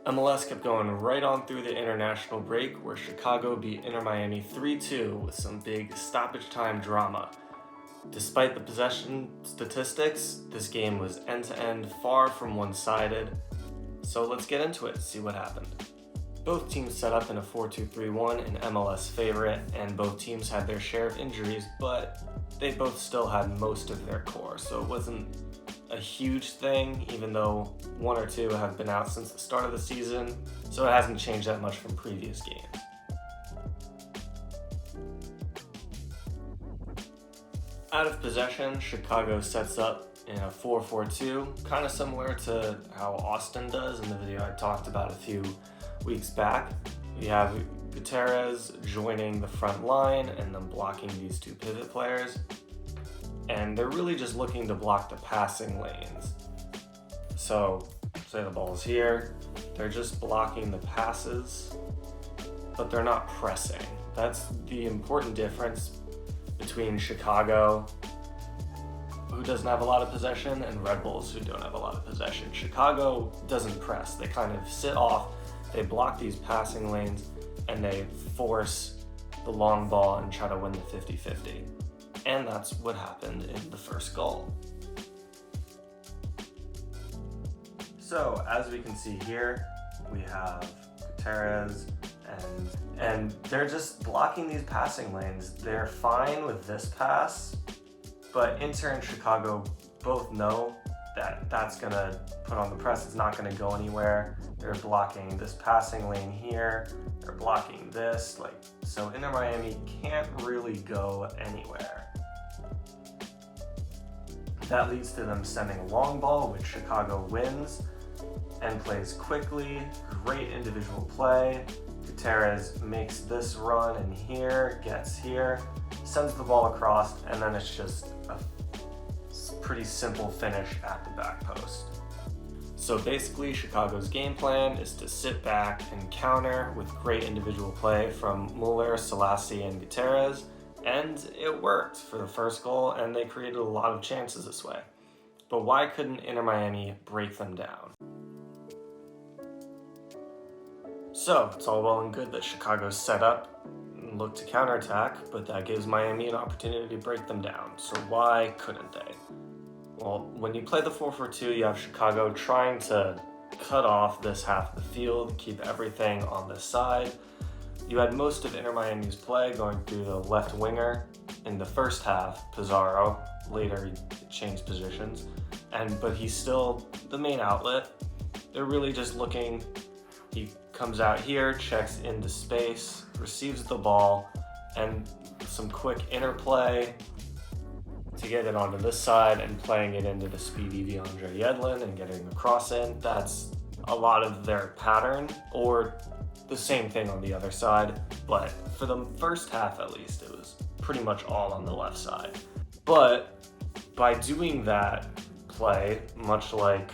MLS kept going right on through the international break, where Chicago beat Inter Miami 3-2 with some big stoppage time drama. Despite the possession statistics, this game was end-to-end, far from one-sided. So let's get into it, see what happened. Both teams set up in a 4-2-3-1, an MLS favorite, and both teams had their share of injuries, but they both still had most of their core, so it wasn't a huge thing, even though one or two have been out since the start of the season, so it hasn't changed that much from previous games. Out of possession, Chicago sets up in a 4-4-2, kind of similar to how Austin does in the video I talked about a few weeks back. You have Gutierrez joining the front line and then blocking these two pivot players. And they're really just looking to block the passing lanes. So, say the ball's here, they're just blocking the passes, but they're not pressing. That's the important difference between Chicago, who doesn't have a lot of possession, and Red Bulls, who don't have a lot of possession. Chicago doesn't press. They kind of sit off, they block these passing lanes, and they force the long ball and try to win the 50-50. And that's what happened in the first goal. So, as we can see here, we have Gutierrez, and they're just blocking these passing lanes. They're fine with this pass, but Inter and Chicago both know that that's gonna put on the press. It's not gonna go anywhere. They're blocking this passing lane here. They're blocking this, so Inter Miami can't really go anywhere. That leads to them sending a long ball, which Chicago wins and plays quickly. Great individual play. Gutierrez makes this run in here, gets here, sends the ball across, and then it's just a pretty simple finish at the back post. So basically, Chicago's game plan is to sit back and counter with great individual play from Muller, Selassie, and Gutierrez, and it worked for the first goal, and they created a lot of chances this way. But why couldn't Inter Miami break them down? So, it's all well and good that Chicago's set up and look to counterattack, but that gives Miami an opportunity to break them down. So why couldn't they? Well, when you play the 4-4-2, you have Chicago trying to cut off this half of the field, keep everything on this side. You had most of Inter Miami's play going through the left winger in the first half, Pizarro. Later he changed positions, but he's still the main outlet. They're really just looking. He comes out here, checks into space, receives the ball, and some quick interplay to get it onto this side and playing it into the speedy DeAndre Yedlin and getting the cross in. That's a lot of their pattern, or the same thing on the other side, but for the first half at least, it was pretty much all on the left side. But by doing that play, much like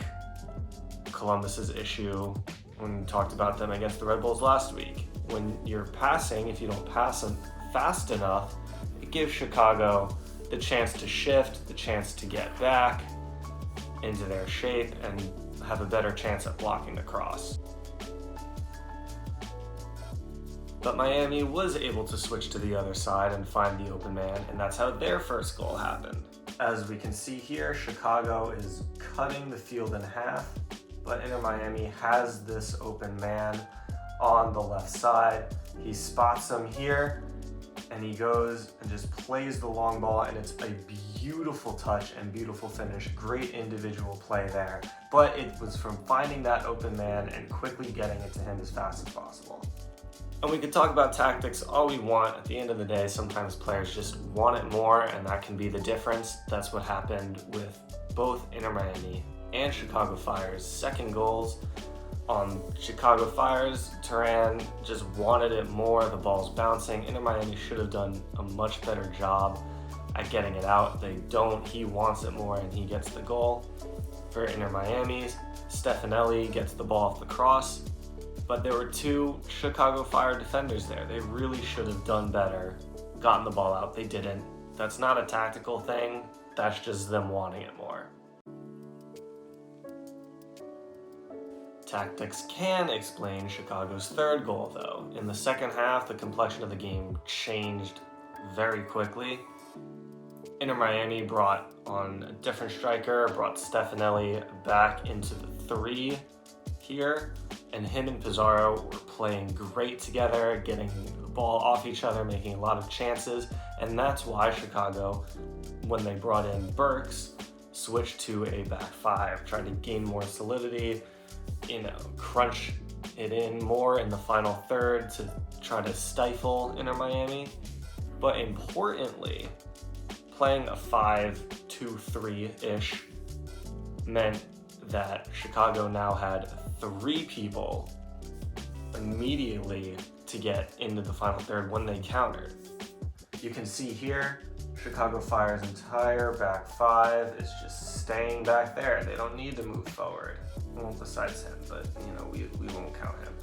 Columbus's issue when we talked about them against the Red Bulls last week, when you're passing, if you don't pass them fast enough, it gives Chicago the chance to shift, the chance to get back into their shape and have a better chance at blocking the cross. But Miami was able to switch to the other side and find the open man, and that's how their first goal happened. As we can see here, Chicago is cutting the field in half, but Inter Miami has this open man on the left side. He spots him here, and he goes and just plays the long ball, and it's a beautiful touch and beautiful finish. Great individual play there, but it was from finding that open man and quickly getting it to him as fast as possible. And we can talk about tactics all we want. At the end of the day, sometimes players just want it more, and that can be the difference. That's what happened with both Inter Miami and Chicago Fire's second goals. On Chicago Fire's, Turan just wanted it more. The ball's bouncing. Inter Miami should have done a much better job at getting it out. They don't. He wants it more, and he gets the goal. For Inter Miami's, Stefanelli gets the ball off the cross. But there were two Chicago Fire defenders there. They really should have done better, gotten the ball out. They didn't. That's not a tactical thing. That's just them wanting it more. Tactics can explain Chicago's third goal, though. In the second half, the complexion of the game changed very quickly. Inter Miami brought on a different striker, brought Stefanelli back into the 3 here, and him and Pizarro were playing great together, getting the ball off each other, making a lot of chances, and that's why Chicago, when they brought in Burks, switched to a back 5, trying to gain more solidity, crunch it in more in the final third to try to stifle Inter Miami. But importantly, playing a 5-2-3-ish meant that Chicago now had 3 people immediately to get into the final third when they countered. You can see here, Chicago Fire's entire back 5 is just staying back there. They don't need to move forward. Well, besides him, but we won't count him.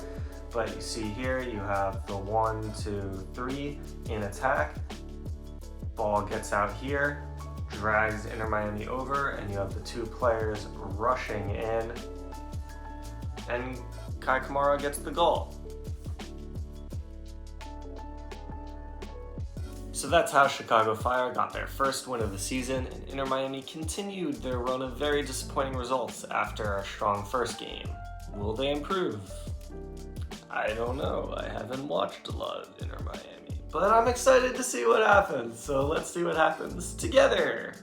But you see here, you have the 1, 2, 3 in attack. Ball gets out here, drags Inter Miami over, and you have the 2 players rushing in, and Kai Kamara gets the goal. So that's how Chicago Fire got their first win of the season, and Inter Miami continued their run of very disappointing results after a strong first game. Will they improve? I don't know. I haven't watched a lot of Inter Miami, but I'm excited to see what happens. So let's see what happens together.